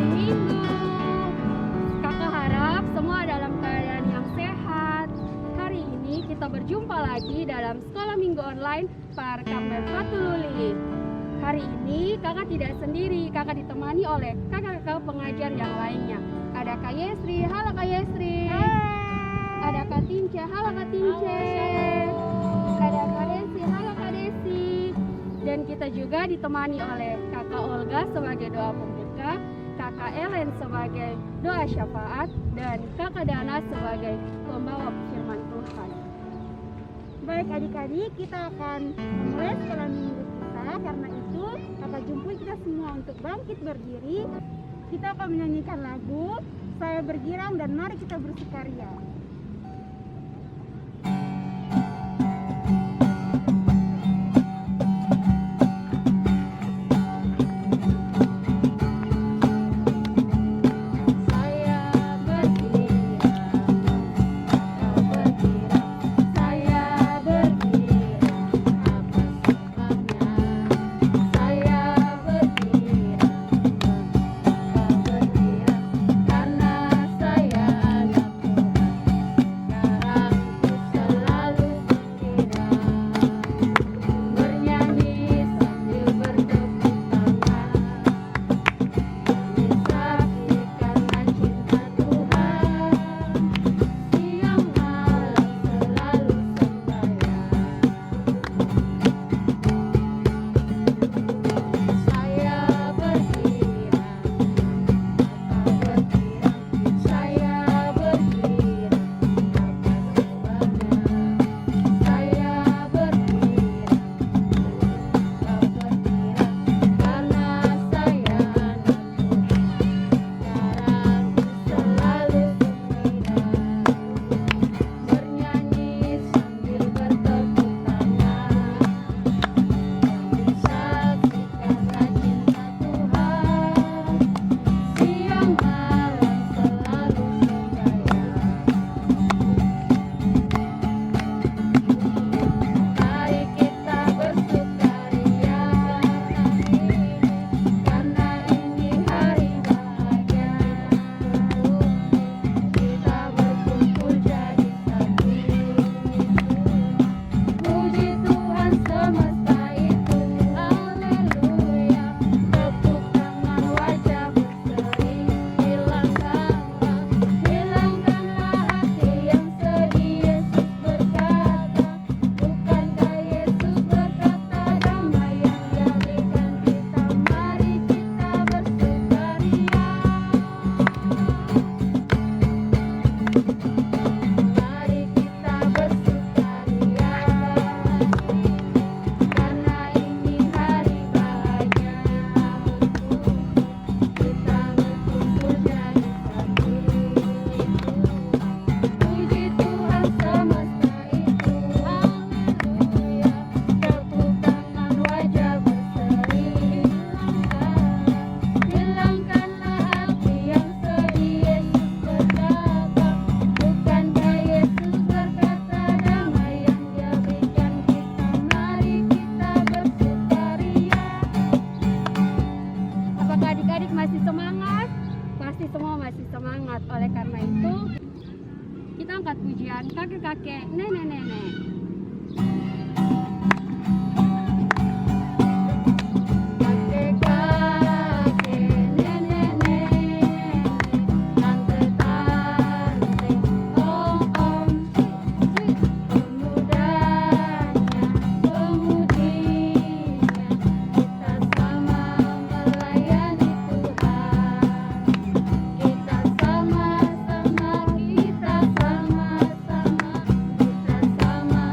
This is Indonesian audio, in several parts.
hari Minggu. Kakak harap semua dalam keadaan yang sehat. Hari ini kita berjumpa lagi dalam Sekolah Minggu Online Parkamen Fatululi. Hari ini kakak tidak sendiri, kakak ditemani oleh kakak-kakak pengajar yang lainnya. Ada Kak Yesri, halo Kak Yesri. Ada Kak Tince, halo Kak Tince. Ada Kak Desi, halo Kak Desi. Dan kita juga ditemani oleh Kakak Olga sebagai doa pembuka, Kakak Ellen sebagai doa syafaat, dan Kakak Dana sebagai pembawa firman Tuhan. Baik adik-adik, kita akan memulai sekolah minggu kita. Karena itu, kakak jemput kita semua untuk bangkit berdiri. Kita akan menyanyikan lagu Saya Bergirang dan mari kita bersukaria. Oleh karena itu, kita angkat pujian kakek-kakek, nenek-nenek. Sama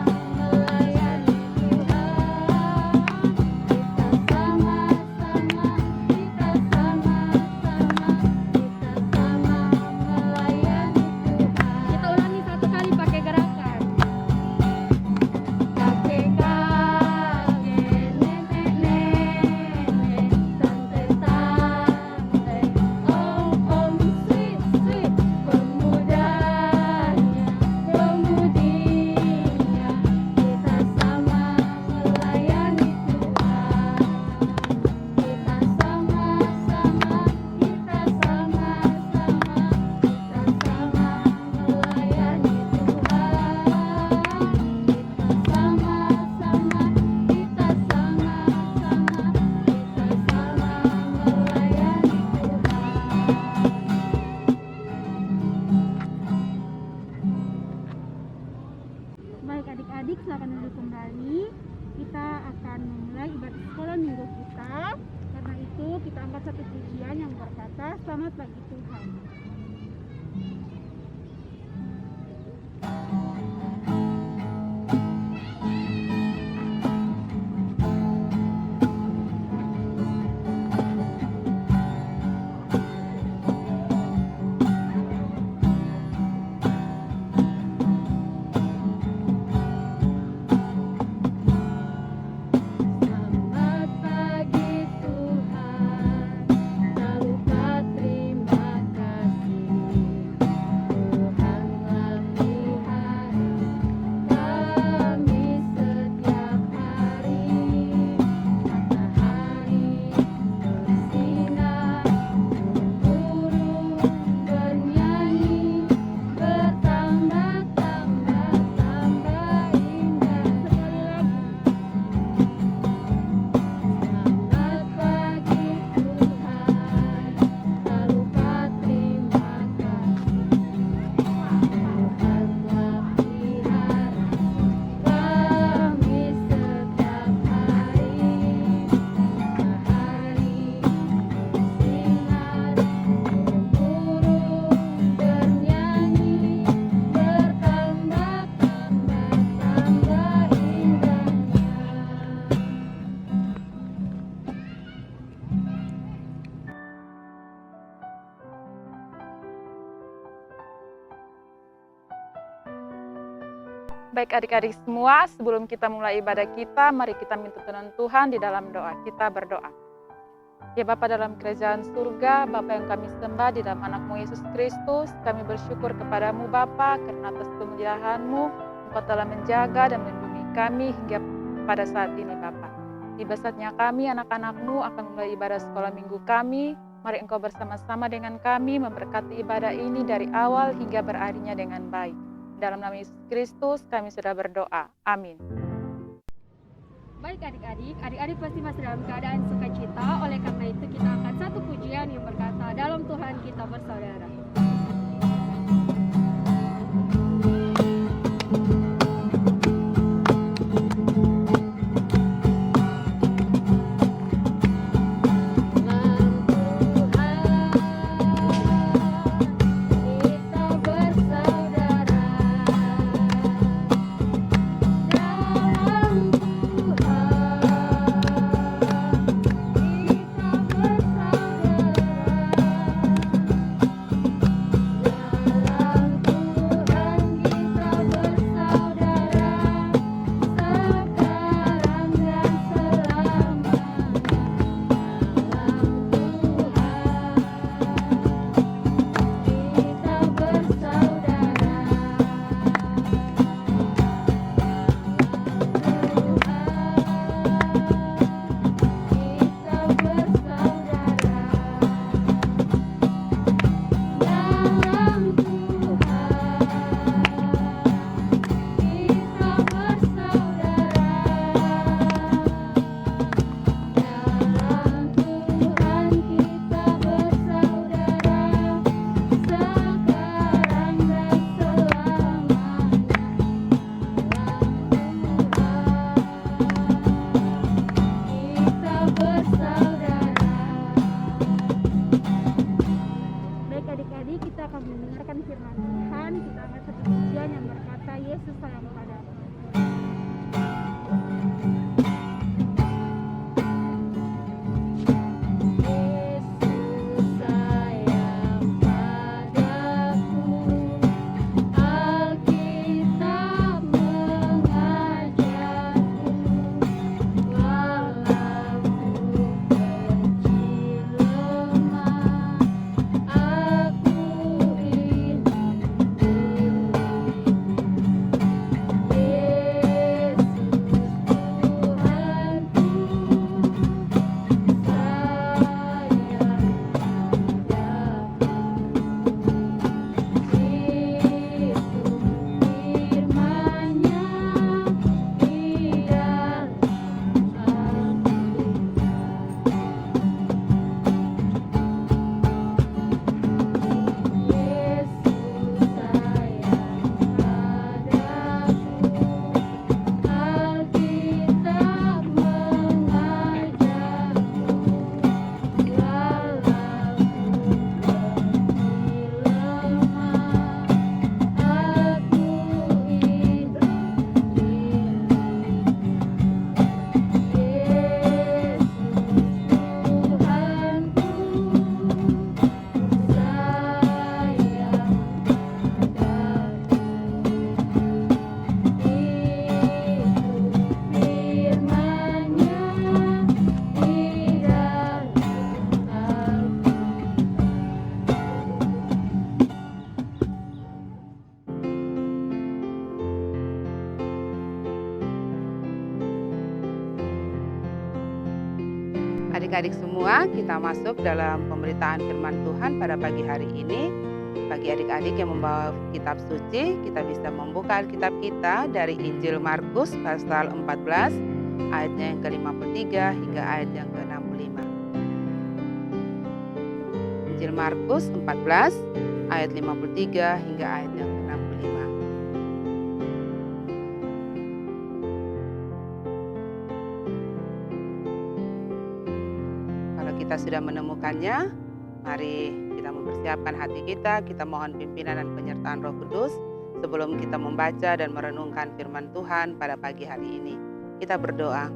kita. Selamat pagi Tuhan. Selamat pagi Tuhan, tak lupa terima kasih. Tuhanlah pelihara kami setiap hari. Matahari bersinar, burung bernyanyi, bertambah-tambah indah. Sekali lagi. Selamat pagi Tuhan, tak lupa terima kasih. Tuhanlah pelihara kami setiap hari. Matahari bersinar, burung bernyanyi, bertambah-tambah indahnya. Baik adik-adik semua, sebelum kita mulai ibadah kita, mari kita minta tuntunan Tuhan di dalam doa. Kita berdoa. Ya Bapa dalam kerajaan surga, Bapa yang kami sembah di dalam anakmu Yesus Kristus, kami bersyukur kepadamu Bapa, karena atas kemuliaan-Mu, Engkau telah menjaga dan melindungi kami hingga pada saat ini Bapa. Tiba saatnya kami, anak-anak-Mu, akan mulai ibadah sekolah minggu kami. Mari Engkau bersama-sama dengan kami memberkati ibadah ini dari awal hingga berakhirnya dengan baik. Dalam nama Yesus Kristus kami sudah berdoa. Amin. Baik adik-adik pasti masih dalam keadaan sukacita. Oleh karena itu kita angkat satu pujian yang berkata, dalam Tuhan kita bersaudara. Adik-adik semua, kita masuk dalam pemberitaan firman Tuhan pada pagi hari ini. Bagi adik-adik yang membawa kitab suci, kita bisa membuka Alkitab kita dari Injil Markus pasal 14, ayatnya yang ke-53 hingga ayat yang ke-65. Injil Markus 14, ayat 53 hingga ayat yang ke-65. Kalau kita sudah menemukannya, mari kita mempersiapkan hati kita mohon pimpinan dan penyertaan Roh Kudus sebelum kita membaca dan merenungkan firman Tuhan pada pagi hari ini. Kita berdoa.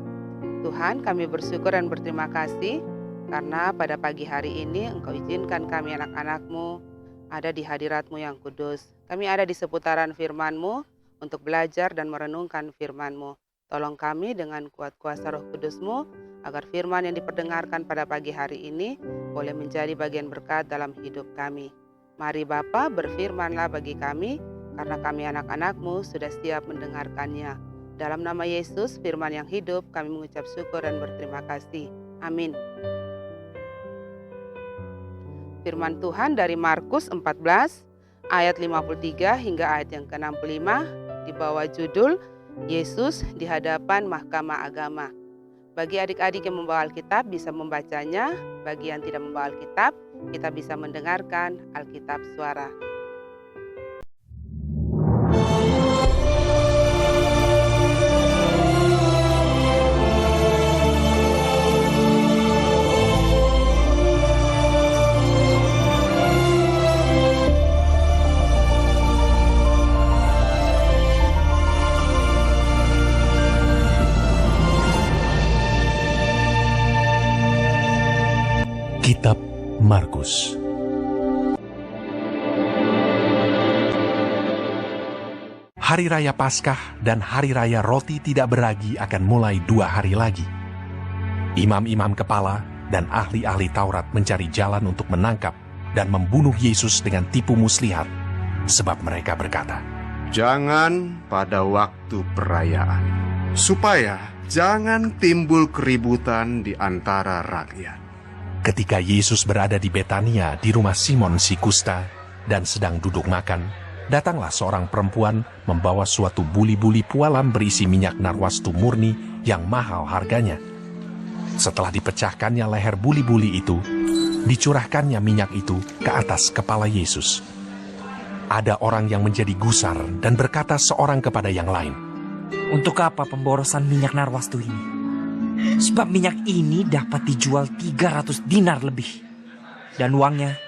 Tuhan, kami bersyukur dan berterima kasih karena pada pagi hari ini Engkau izinkan kami anak-anak-Mu ada di hadirat-Mu yang kudus. Kami ada di seputaran firman-Mu untuk belajar dan merenungkan firman-Mu. Tolong kami dengan kuat kuasa Roh Kudus-Mu agar firman yang diperdengarkan pada pagi hari ini boleh menjadi bagian berkat dalam hidup kami. Mari Bapa, berfirmanlah bagi kami, karena kami anak-anak-Mu sudah siap mendengarkannya. Dalam nama Yesus, firman yang hidup, kami mengucap syukur dan berterima kasih. Amin. Firman Tuhan dari Markus 14, ayat 53 hingga ayat yang ke-65, di bawah judul, Yesus di hadapan Mahkamah Agama. Bagi adik-adik yang membawa Alkitab bisa membacanya, bagi yang tidak membawa Alkitab, kita bisa mendengarkan Alkitab suara. Kitab Markus. Hari Raya Paskah dan Hari Raya Roti Tidak Beragi akan mulai 2 hari lagi. Imam-imam kepala dan ahli-ahli Taurat mencari jalan untuk menangkap dan membunuh Yesus dengan tipu muslihat, sebab mereka berkata, "Jangan pada waktu perayaan, supaya jangan timbul keributan di antara rakyat." Ketika Yesus berada di Betania di rumah Simon si Kusta dan sedang duduk makan, datanglah seorang perempuan membawa suatu buli-buli pualam berisi minyak narwastu murni yang mahal harganya. Setelah dipecahkannya leher buli-buli itu, dicurahkannya minyak itu ke atas kepala Yesus. Ada orang yang menjadi gusar dan berkata seorang kepada yang lain, "Untuk apa pemborosan minyak narwastu ini? Sebab minyak ini dapat dijual 300 dinar lebih, dan uangnya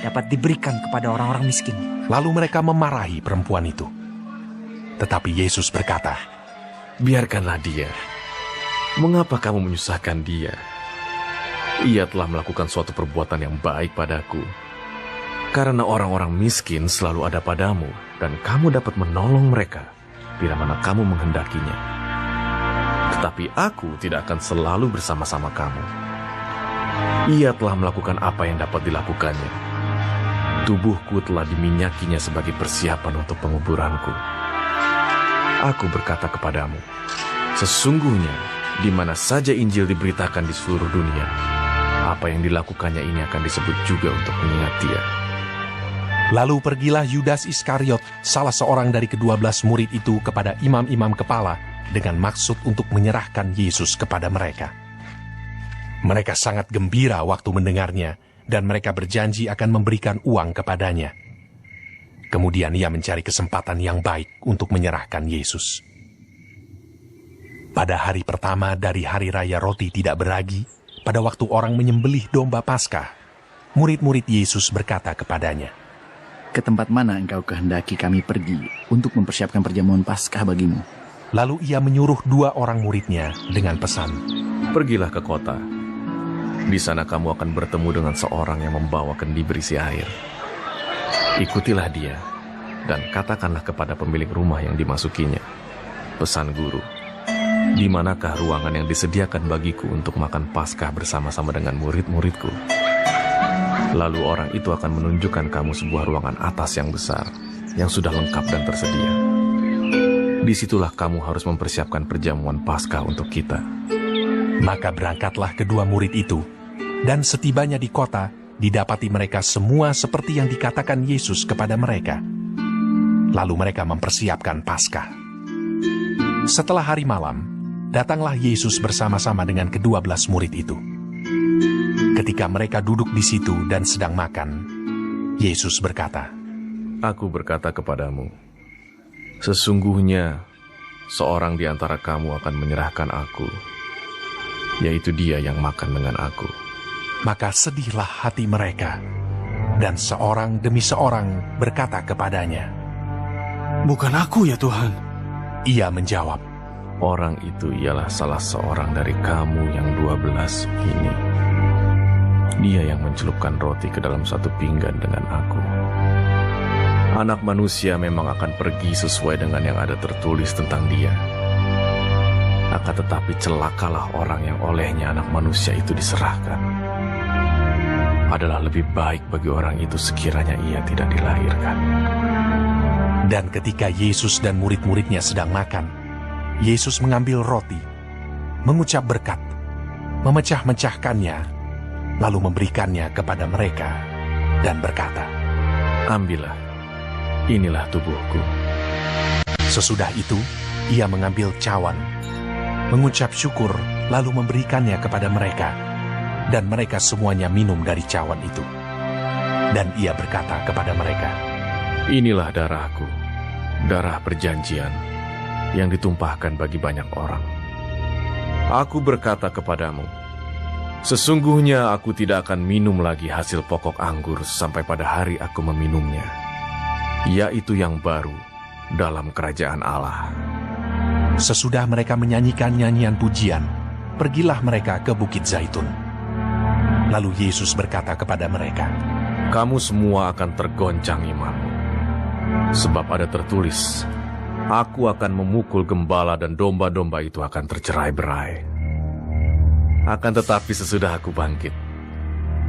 dapat diberikan kepada orang-orang miskin." Lalu mereka memarahi perempuan itu. Tetapi Yesus berkata, "Biarkanlah dia. Mengapa kamu menyusahkan dia? Ia telah melakukan suatu perbuatan yang baik padaku. Karena orang-orang miskin selalu ada padamu, dan kamu dapat menolong mereka bila mana kamu menghendakinya. Tetapi aku tidak akan selalu bersama-sama kamu. Ia telah melakukan apa yang dapat dilakukannya. Tubuhku telah diminyakinya sebagai persiapan untuk penguburanku. Aku berkata kepadamu, sesungguhnya di mana saja Injil diberitakan di seluruh dunia, apa yang dilakukannya ini akan disebut juga untuk mengingat dia." Lalu pergilah Yudas Iskariot, salah seorang dari ke-12 murid itu, kepada imam-imam kepala dengan maksud untuk menyerahkan Yesus kepada mereka. Mereka sangat gembira waktu mendengarnya, dan mereka berjanji akan memberikan uang kepadanya. Kemudian ia mencari kesempatan yang baik untuk menyerahkan Yesus. Pada hari pertama dari Hari Raya Roti Tidak Beragi, pada waktu orang menyembelih domba Paskah, murid-murid Yesus berkata kepadanya, "Ke tempat mana engkau kehendaki kami pergi untuk mempersiapkan perjamuan Paskah bagimu?" Lalu ia menyuruh 2 orang muridnya dengan pesan, "Pergilah ke kota. Di sana kamu akan bertemu dengan seorang yang membawa kendi berisi air. Ikutilah dia, dan katakanlah kepada pemilik rumah yang dimasukinya, 'Pesan Guru, di manakah ruangan yang disediakan bagiku untuk makan Paskah bersama-sama dengan murid-muridku?' Lalu orang itu akan menunjukkan kamu sebuah ruangan atas yang besar, yang sudah lengkap dan tersedia. Disitulah kamu harus mempersiapkan perjamuan Paskah untuk kita." Maka berangkatlah kedua murid itu, dan setibanya di kota, didapati mereka semua seperti yang dikatakan Yesus kepada mereka. Lalu mereka mempersiapkan Paskah. Setelah hari malam, datanglah Yesus bersama-sama dengan ke-12 murid itu. Ketika mereka duduk di situ dan sedang makan, Yesus berkata, Aku berkata kepadamu, sesungguhnya seorang di antara kamu akan menyerahkan aku, yaitu dia yang makan dengan aku. Maka sedihlah hati mereka, dan seorang demi seorang berkata kepadanya, Bukan aku ya Tuhan. Ia menjawab, Orang itu ialah salah seorang dari kamu yang 12 ini. Dia yang mencelupkan roti ke dalam satu pinggan dengan aku. Anak manusia memang akan pergi sesuai dengan yang ada tertulis tentang dia. Akan tetapi celakalah orang yang olehnya anak manusia itu diserahkan. Adalah lebih baik bagi orang itu sekiranya ia tidak dilahirkan. Dan ketika Yesus dan murid-muridnya sedang makan, Yesus mengambil roti, mengucap berkat, memecah-mecahkannya, lalu memberikannya kepada mereka, dan berkata, Ambillah, inilah tubuhku. Sesudah itu, ia mengambil cawan, mengucap syukur, lalu memberikannya kepada mereka, dan mereka semuanya minum dari cawan itu. Dan ia berkata kepada mereka, Inilah darahku, darah perjanjian, yang ditumpahkan bagi banyak orang. Aku berkata kepadamu, sesungguhnya aku tidak akan minum lagi hasil pokok anggur sampai pada hari aku meminumnya, yaitu yang baru dalam kerajaan Allah. Sesudah mereka menyanyikan nyanyian pujian, pergilah mereka ke Bukit Zaitun. Lalu Yesus berkata kepada mereka, Kamu semua akan tergoncang imanmu, sebab ada tertulis, Aku akan memukul gembala dan domba-domba itu akan tercerai-berai. Akan tetapi sesudah aku bangkit,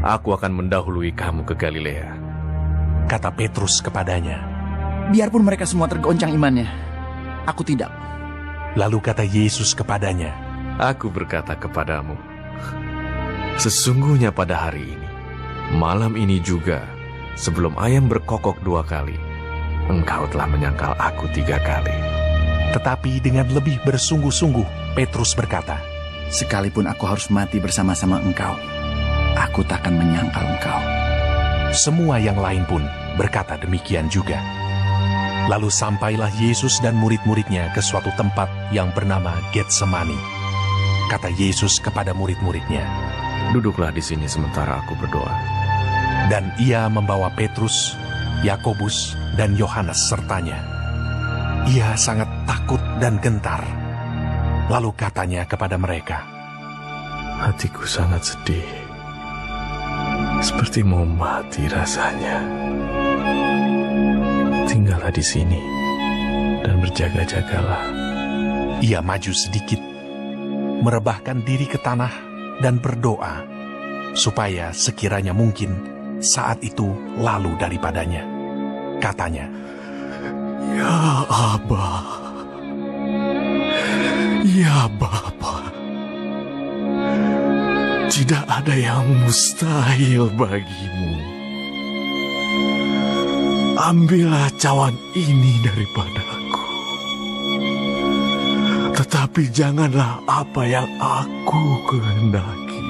aku akan mendahului kamu ke Galilea. Kata Petrus kepadanya, Biarpun mereka semua tergoncang imannya, aku tidak. Lalu kata Yesus kepadanya, Aku berkata kepadamu, sesungguhnya pada hari ini, malam ini juga, sebelum ayam berkokok 2 kali, engkau telah menyangkal aku 3 kali. Tetapi dengan lebih bersungguh-sungguh, Petrus berkata, Sekalipun aku harus mati bersama-sama engkau, aku takkan menyangkal engkau. Semua yang lain pun berkata demikian juga. Lalu sampailah Yesus dan murid-muridnya ke suatu tempat yang bernama Getsemani. Kata Yesus kepada murid-muridnya, Duduklah di sini sementara aku berdoa. Dan ia membawa Petrus, Yakobus, dan Yohanes sertanya. Ia sangat takut dan gentar. Lalu katanya kepada mereka, Hatiku sangat sedih, seperti mau mati rasanya. Tinggallah di sini dan berjaga-jagalah. Ia maju sedikit, merebahkan diri ke tanah dan berdoa, supaya sekiranya mungkin saat itu lalu daripadanya. Katanya, Ya Aba, ya Bapa, tidak ada yang mustahil bagimu. Ambillah cawan ini daripadaku. Tetapi janganlah apa yang aku kehendaki,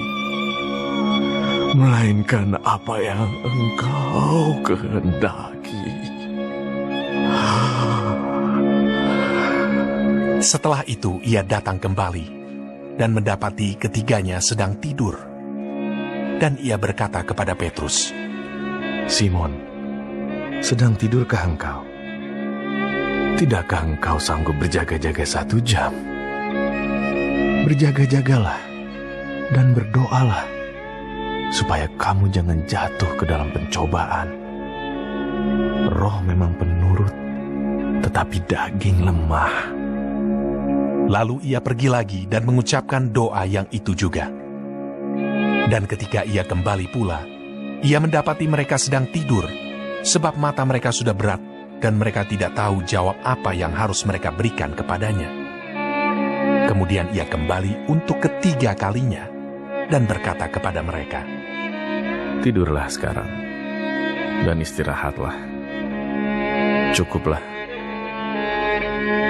melainkan apa yang engkau kehendaki. Setelah itu ia datang kembali dan mendapati ketiganya sedang tidur. Dan ia berkata kepada Petrus, Simon, sedang tidurkah engkau? Tidakkah engkau sanggup berjaga-jaga 1 jam? Berjaga-jagalah dan berdoalah, supaya kamu jangan jatuh ke dalam pencobaan. Roh memang penurut, tetapi daging lemah. Lalu ia pergi lagi dan mengucapkan doa yang itu juga. Dan ketika ia kembali pula, ia mendapati mereka sedang tidur, sebab mata mereka sudah berat, dan mereka tidak tahu jawab apa yang harus mereka berikan kepadanya. Kemudian ia kembali untuk ketiga kalinya dan berkata kepada mereka, Tidurlah sekarang dan istirahatlah. Cukuplah.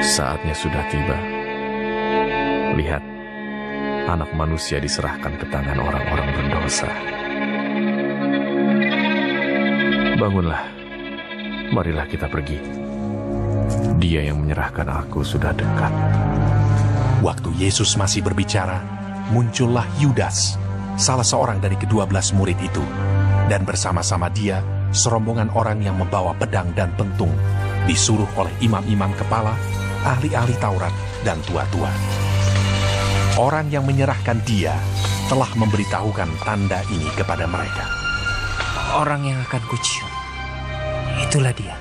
Saatnya sudah tiba. Lihat, Anak Manusia diserahkan ke tangan orang-orang berdosa. Bangunlah, marilah kita pergi. Dia yang menyerahkan aku sudah dekat. Waktu Yesus masih berbicara, muncullah Yudas, salah seorang dari ke-12 murid itu, dan bersama-sama dia serombongan orang yang membawa pedang dan pentung, disuruh oleh imam-imam kepala, ahli-ahli Taurat, dan tua-tua. Orang yang menyerahkan dia telah memberitahukan tanda ini kepada mereka. Orang yang akan kucium, itulah dia.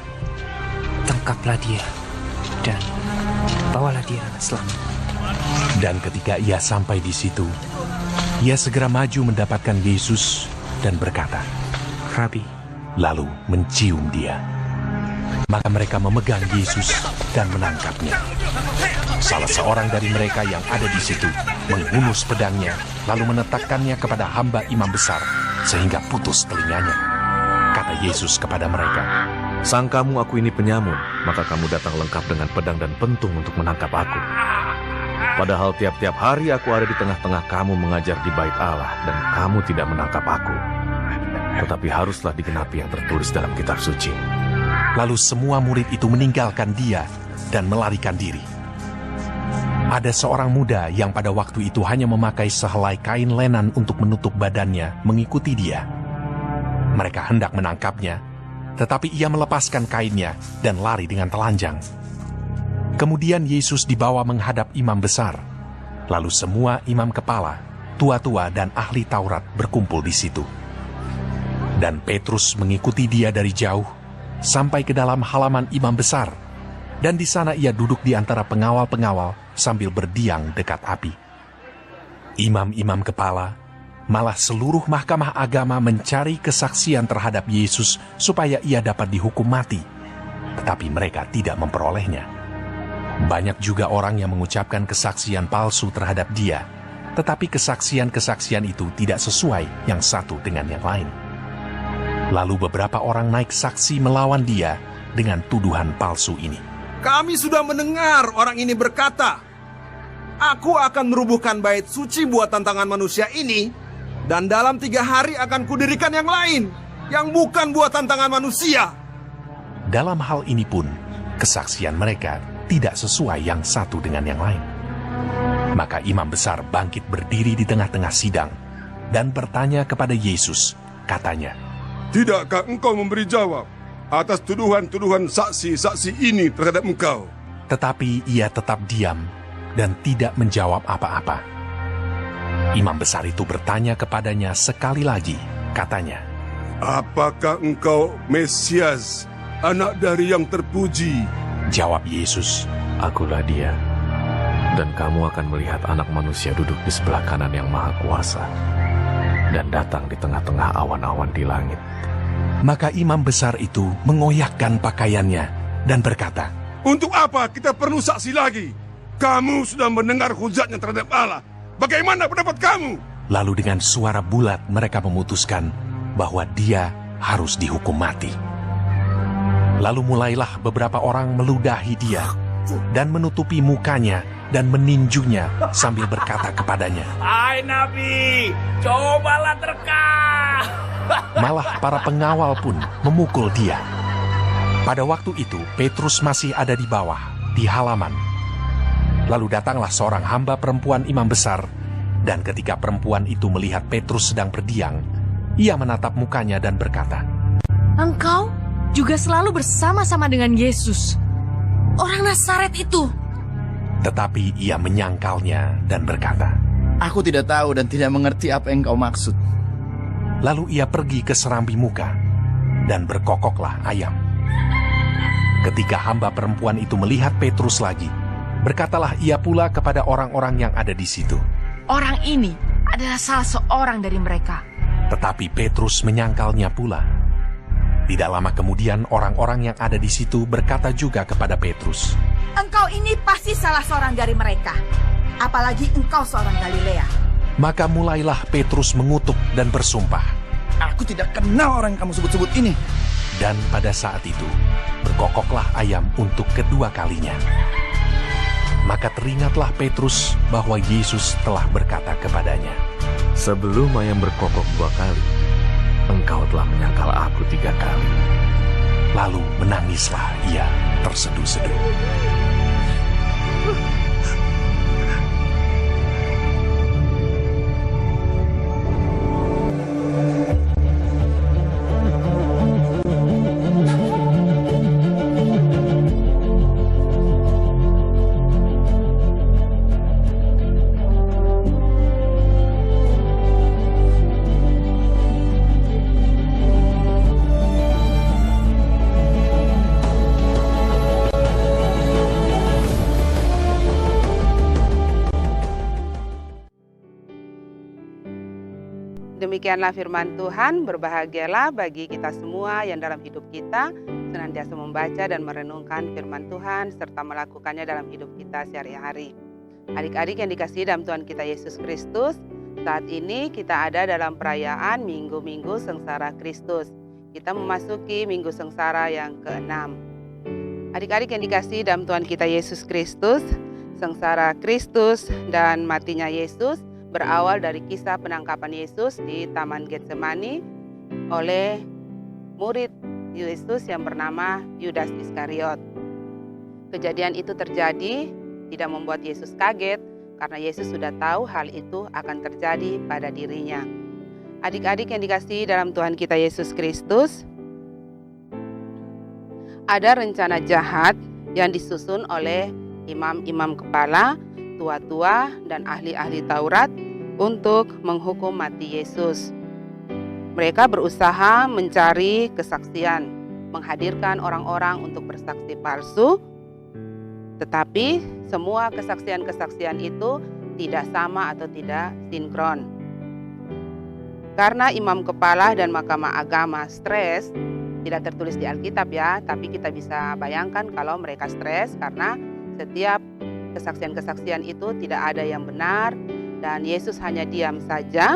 Tangkaplah dia dan bawalah dia dengan selamat. Dan ketika ia sampai di situ, ia segera maju mendapatkan Yesus dan berkata, Rabi, lalu mencium dia. Maka mereka memegang Yesus dan menangkapnya. Salah seorang dari mereka yang ada di situ menghunus pedangnya, lalu menetapkannya kepada hamba imam besar, sehingga putus telinganya. Kata Yesus kepada mereka, Sangkamu aku ini penyamun, maka kamu datang lengkap dengan pedang dan pentung untuk menangkap aku. Padahal tiap-tiap hari aku ada di tengah-tengah kamu mengajar di bait Allah, dan kamu tidak menangkap aku. Tetapi haruslah digenapi yang tertulis dalam kitab suci. Lalu semua murid itu meninggalkan dia dan melarikan diri. Ada seorang muda yang pada waktu itu hanya memakai sehelai kain lenan untuk menutup badannya mengikuti dia. Mereka hendak menangkapnya, tetapi ia melepaskan kainnya dan lari dengan telanjang. Kemudian Yesus dibawa menghadap imam besar. Lalu semua imam kepala, tua-tua dan ahli Taurat berkumpul di situ. Dan Petrus mengikuti dia dari jauh sampai ke dalam halaman imam besar. Dan di sana ia duduk di antara pengawal-pengawal sambil berdiam dekat api. Imam-imam kepala, malah seluruh mahkamah agama mencari kesaksian terhadap Yesus supaya ia dapat dihukum mati. Tetapi mereka tidak memperolehnya. Banyak juga orang yang mengucapkan kesaksian palsu terhadap dia, tetapi kesaksian-kesaksian itu tidak sesuai yang satu dengan yang lain. Lalu beberapa orang naik saksi melawan dia dengan tuduhan palsu ini. Kami sudah mendengar orang ini berkata, Aku akan merubuhkan bait suci buatan tangan manusia ini, dan dalam 3 hari akan kudirikan yang lain, yang bukan buatan tangan manusia. Dalam hal ini pun, kesaksian mereka tidak sesuai yang satu dengan yang lain. Maka imam besar bangkit berdiri di tengah-tengah sidang dan bertanya kepada Yesus, katanya, Tidakkah engkau memberi jawab atas tuduhan-tuduhan saksi-saksi ini terhadap engkau? Tetapi ia tetap diam dan tidak menjawab apa-apa. Imam besar itu bertanya kepadanya sekali lagi, katanya, Apakah engkau Mesias, anak dari yang terpuji? Jawab Yesus, Akulah dia, dan kamu akan melihat Anak Manusia duduk di sebelah kanan yang Maha Kuasa, dan datang di tengah-tengah awan-awan di langit. Maka imam besar itu mengoyakkan pakaiannya dan berkata, Untuk apa kita perlu saksi lagi? Kamu sudah mendengar hujatnya terhadap Allah. Bagaimana pendapat kamu? Lalu dengan suara bulat mereka memutuskan bahwa dia harus dihukum mati. Lalu mulailah beberapa orang meludahi dia dan menutupi mukanya dan meninjunya sambil berkata kepadanya, Hai Nabi, cobalah terka. Malah para pengawal pun memukul dia. Pada waktu itu Petrus masih ada di bawah, di halaman. Lalu datanglah seorang hamba perempuan imam besar, dan ketika perempuan itu melihat Petrus sedang berdiam, ia menatap mukanya dan berkata, Engkau juga selalu bersama-sama dengan Yesus, orang Nazaret itu. Tetapi ia menyangkalnya dan berkata, Aku tidak tahu dan tidak mengerti apa yang kau maksud. Lalu ia pergi ke serambi muka, dan berkokoklah ayam. Ketika hamba perempuan itu melihat Petrus lagi, berkatalah ia pula kepada orang-orang yang ada di situ, Orang ini adalah salah seorang dari mereka. Tetapi Petrus menyangkalnya pula. Tidak lama kemudian orang-orang yang ada di situ berkata juga kepada Petrus, Engkau ini pasti salah seorang dari mereka. apalagi engkau seorang Galilea. Maka mulailah Petrus mengutuk dan bersumpah. Aku tidak kenal orang yang kamu sebut-sebut ini. Dan pada saat itu, berkokoklah ayam untuk kedua kalinya. Maka teringatlah Petrus bahwa Yesus telah berkata kepadanya, Sebelum ayam berkokok 2 kali, engkau telah menyangkal aku 3 kali. Lalu menangislah ia terseduh-seduh. Demikianlah firman Tuhan, berbahagialah bagi kita semua yang dalam hidup kita senantiasa membaca dan merenungkan firman Tuhan serta melakukannya dalam hidup kita sehari-hari. Adik-adik yang dikasihi dalam Tuhan kita Yesus Kristus, saat ini kita ada dalam perayaan Minggu-Minggu Sengsara Kristus. Kita memasuki Minggu Sengsara yang ke-6. Adik-adik yang dikasihi dalam Tuhan kita Yesus Kristus, sengsara Kristus dan matinya Yesus berawal dari kisah penangkapan Yesus di Taman Getsemani oleh murid Yesus yang bernama Yudas Iskariot. Kejadian itu terjadi tidak membuat Yesus kaget karena Yesus sudah tahu hal itu akan terjadi pada dirinya. Adik-adik yang dikasihi dalam Tuhan kita Yesus Kristus, ada rencana jahat yang disusun oleh imam-imam kepala, tua-tua, dan ahli-ahli Taurat untuk menghukum mati Yesus. Mereka berusaha mencari kesaksian, menghadirkan orang-orang untuk bersaksi palsu, tetapi semua kesaksian-kesaksian itu tidak sama atau tidak sinkron. Karena imam kepala dan mahkamah agama stres, tidak tertulis di Alkitab ya, tapi kita bisa bayangkan kalau mereka stres karena setiap kesaksian-kesaksian itu tidak ada yang benar dan Yesus hanya diam saja.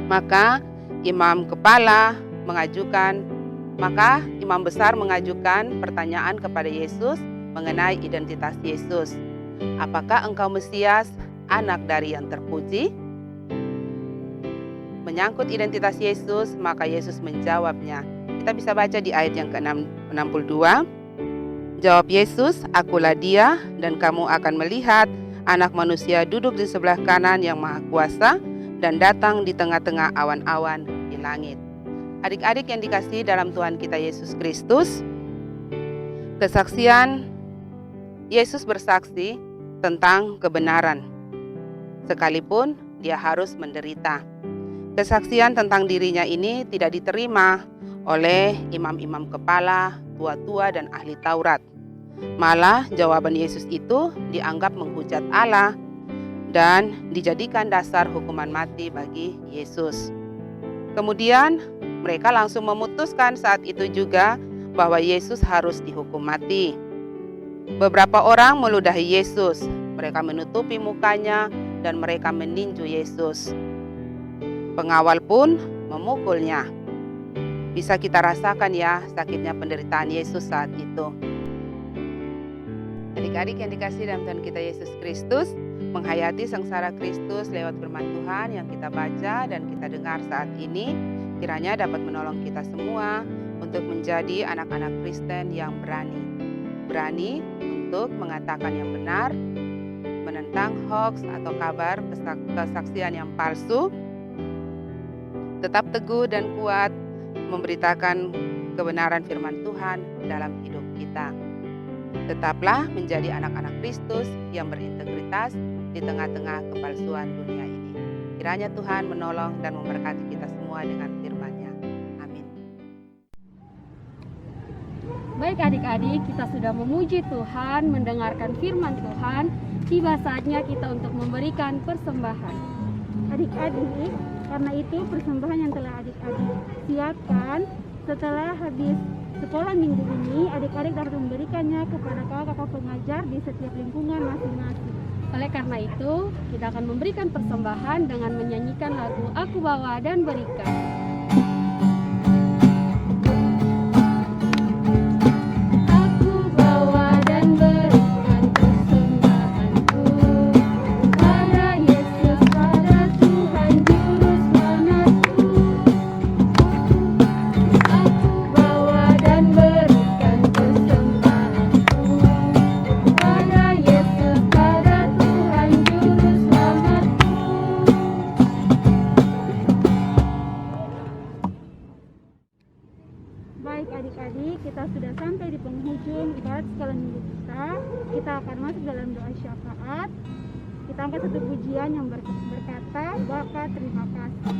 Maka imam besar mengajukan pertanyaan kepada Yesus mengenai identitas Yesus. Apakah engkau Mesias, anak dari yang terpuji? Menyangkut identitas Yesus, maka Yesus menjawabnya. Kita bisa baca di ayat yang ke-62. Jawab Yesus, akulah dia, dan kamu akan melihat anak manusia duduk di sebelah kanan yang maha kuasa dan datang di tengah-tengah awan-awan di langit. Adik-adik yang dikasihi dalam Tuhan kita Yesus Kristus, kesaksian Yesus bersaksi tentang kebenaran, sekalipun dia harus menderita. Kesaksian tentang dirinya ini tidak diterima oleh imam-imam kepala, tua-tua, dan ahli Taurat. Malah jawaban Yesus itu dianggap menghujat Allah dan dijadikan dasar hukuman mati bagi Yesus. Kemudian mereka langsung memutuskan saat itu juga bahwa Yesus harus dihukum mati. Beberapa orang meludahi Yesus, mereka menutupi mukanya dan mereka meninju Yesus. Pengawal pun memukulnya. Bisa kita rasakan ya sakitnya penderitaan Yesus saat itu. Adik-adik yang dikasihi dalam Tuhan kita Yesus Kristus, menghayati sengsara Kristus lewat firman Tuhan yang kita baca dan kita dengar saat ini, kiranya dapat menolong kita semua untuk menjadi anak-anak Kristen yang berani untuk mengatakan yang benar, menentang hoax atau kabar kesaksian yang palsu, tetap teguh dan kuat memberitakan kebenaran firman Tuhan dalam hidup kita. Tetaplah menjadi anak-anak Kristus yang berintegritas di tengah-tengah kepalsuan dunia ini. Kiranya Tuhan menolong dan memberkati kita semua dengan firman-Nya. Amin. Baik adik-adik, kita sudah memuji Tuhan, mendengarkan firman Tuhan. Tiba saatnya kita untuk memberikan persembahan. Adik-adik, karena itu persembahan yang telah adik-adik siapkan setelah habis sekolah minggu ini, adik-adik dapat memberikannya kepada kakak-kakak pengajar di setiap lingkungan masing-masing. Oleh karena itu, kita akan memberikan persembahan dengan menyanyikan lagu Aku Bawa dan Berikan. Baik adik-adik, kita sudah sampai di penghujung ibadat sekolah minggu kita. Kita akan masuk dalam doa syafaat. Kita angkat satu pujian yang berkata, Bapa terima kasih.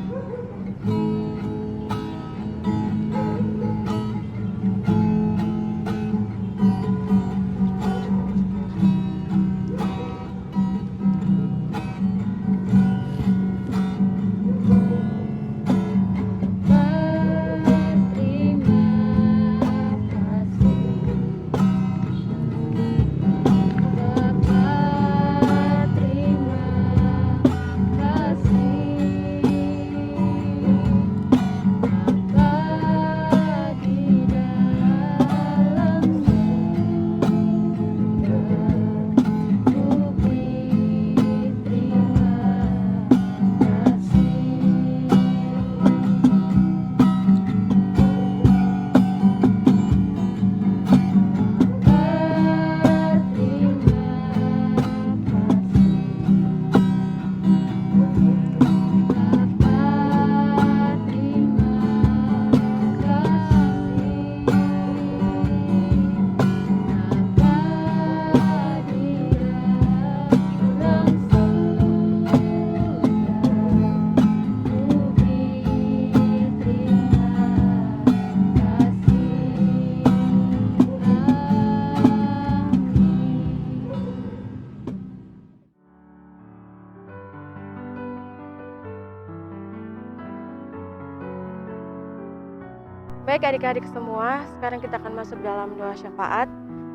Baik adik-adik semua, sekarang kita akan masuk dalam doa syafaat.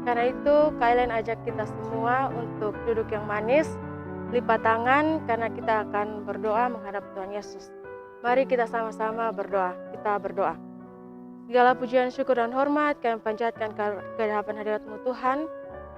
Karena itu kalian ajak kita semua untuk duduk yang manis, lipat tangan karena kita akan berdoa menghadap Tuhan Yesus. Mari kita sama-sama berdoa, kita berdoa. Segala pujian, syukur, dan hormat kami panjatkan ke hadapan hadirat-Mu Tuhan,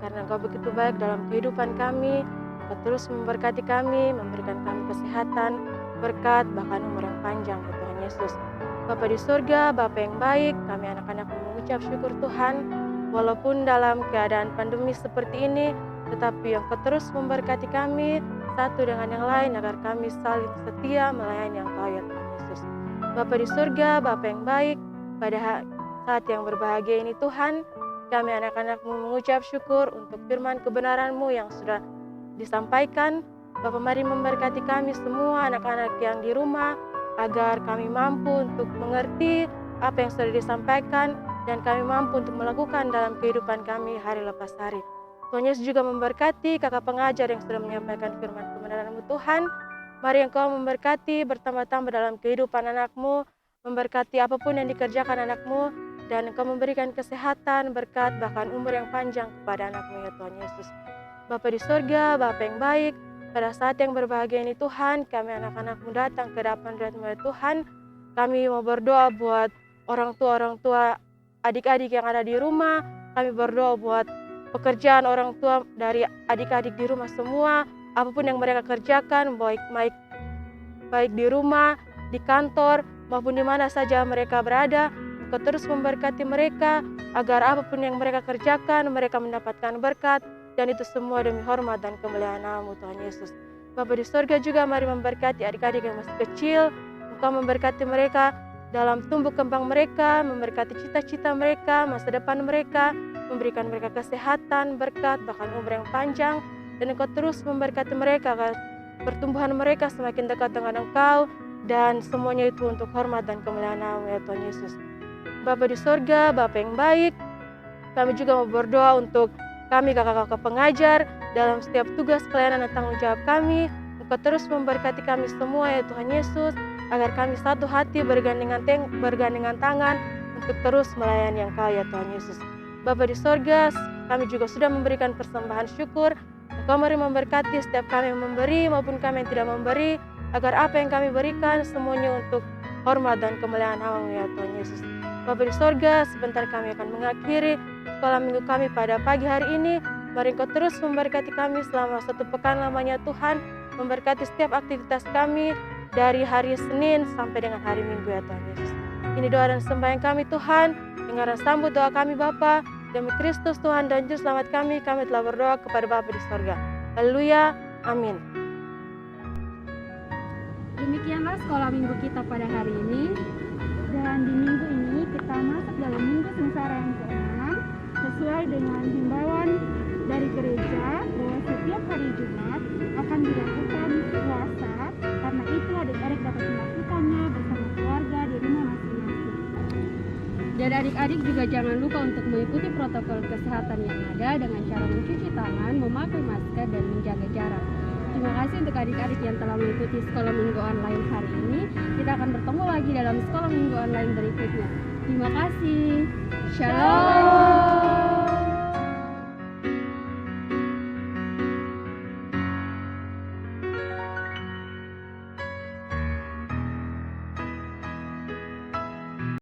karena Engkau begitu baik dalam kehidupan kami. Engkau terus memberkati kami, memberikan kami kesehatan, berkat, bahkan umur yang panjang ya Tuhan Yesus. Bapa di surga, Bapa yang baik, kami anak-anak mengucap syukur Tuhan, walaupun dalam keadaan pandemi seperti ini, tetapi Engkau terus memberkati kami, satu dengan yang lain, agar kami saling setia melayani Engkau ya Tuhan Yesus. Bapa di surga, Bapa yang baik, pada saat yang berbahagia ini Tuhan, kami anak-anak-Mu mengucap syukur untuk firman kebenaran-Mu yang sudah disampaikan. Bapa, mari memberkati kami semua anak-anak yang di rumah, agar kami mampu untuk mengerti apa yang sudah disampaikan dan kami mampu untuk melakukan dalam kehidupan kami hari lepas hari. Tuhan Yesus juga memberkati kakak pengajar yang sudah menyampaikan firman kebenaran-Mu Tuhan. Mari Engkau memberkati bertambah-tambah dalam kehidupan anak-Mu, memberkati apapun yang dikerjakan anak-Mu, dan Engkau memberikan kesehatan, berkat, bahkan umur yang panjang kepada anak-Mu ya Tuhan Yesus. Bapa di surga, Bapa yang baik, pada saat yang berbahagia ini Tuhan, kami anak-anak-Mu datang ke hadapan hadirat-Mu ya Tuhan. Kami mau berdoa buat orang tua, adik-adik yang ada di rumah. Kami berdoa buat pekerjaan orang tua dari adik-adik di rumah semua. Apapun yang mereka kerjakan, baik di rumah, di kantor, maupun di mana saja mereka berada. Engkau terus memberkati mereka, agar apapun yang mereka kerjakan, mereka mendapatkan berkat. Dan itu semua demi hormat dan kemuliaan nama-Mu Tuhan Yesus. Bapa di surga juga mari memberkati adik-adik yang masih kecil. Engkau memberkati mereka dalam tumbuh kembang mereka, memberkati cita-cita mereka, masa depan mereka, memberikan mereka kesehatan, berkat, bahkan umur yang panjang. Dan Engkau terus memberkati mereka agar pertumbuhan mereka semakin dekat dengan Engkau. Dan semuanya itu untuk hormat dan kemuliaan nama-Mu ya Tuhan Yesus. Bapa di surga, Bapa yang baik, kami juga mau berdoa untuk kami kakak-kakak pengajar dalam setiap tugas pelayanan dan tanggung jawab kami. Engkau terus memberkati kami semua ya Tuhan Yesus, agar kami satu hati bergandengan tangan untuk terus melayani Engkau ya Tuhan Yesus. Bapa di sorga, kami juga sudah memberikan persembahan syukur Engkau mari memberkati setiap kami yang memberi maupun kami yang tidak memberi, agar apa yang kami berikan semuanya untuk hormat dan kemuliaan nama-Mu ya Tuhan Yesus. Bapa di sorga, sebentar kami akan mengakhiri sekolah minggu kami pada pagi hari ini. Mari Engkau terus memberkati kami selama 1 pekan lamanya Tuhan, memberkati setiap aktivitas kami dari hari Senin sampai dengan hari Minggu ya Tuhan Yesus. Ini doa dan sembahyang kami Tuhan, dengar dan sambut doa kami Bapa. Demi Kristus Tuhan dan Juru Selamat kami telah berdoa kepada Bapa di sorga. Haleluya, amin. Demikianlah sekolah minggu kita pada hari ini. Dan di minggu ini kita masuk dalam minggu sengsara yang ke-6 sesuai dengan himbauan dari gereja bahwa setiap hari Jumat akan dilakukan puasa. Karena itu adik-adik dapat melakukannya bersama keluarga di rumah masing-masing. Dan adik-adik juga jangan lupa untuk mengikuti protokol kesehatan yang ada dengan cara mencuci tangan, memakai masker, dan menjaga jarak. Terima kasih untuk adik-adik yang telah mengikuti sekolah minggu online hari ini. Kita akan bertemu lagi dalam sekolah minggu online berikutnya. Terima kasih. Shalom.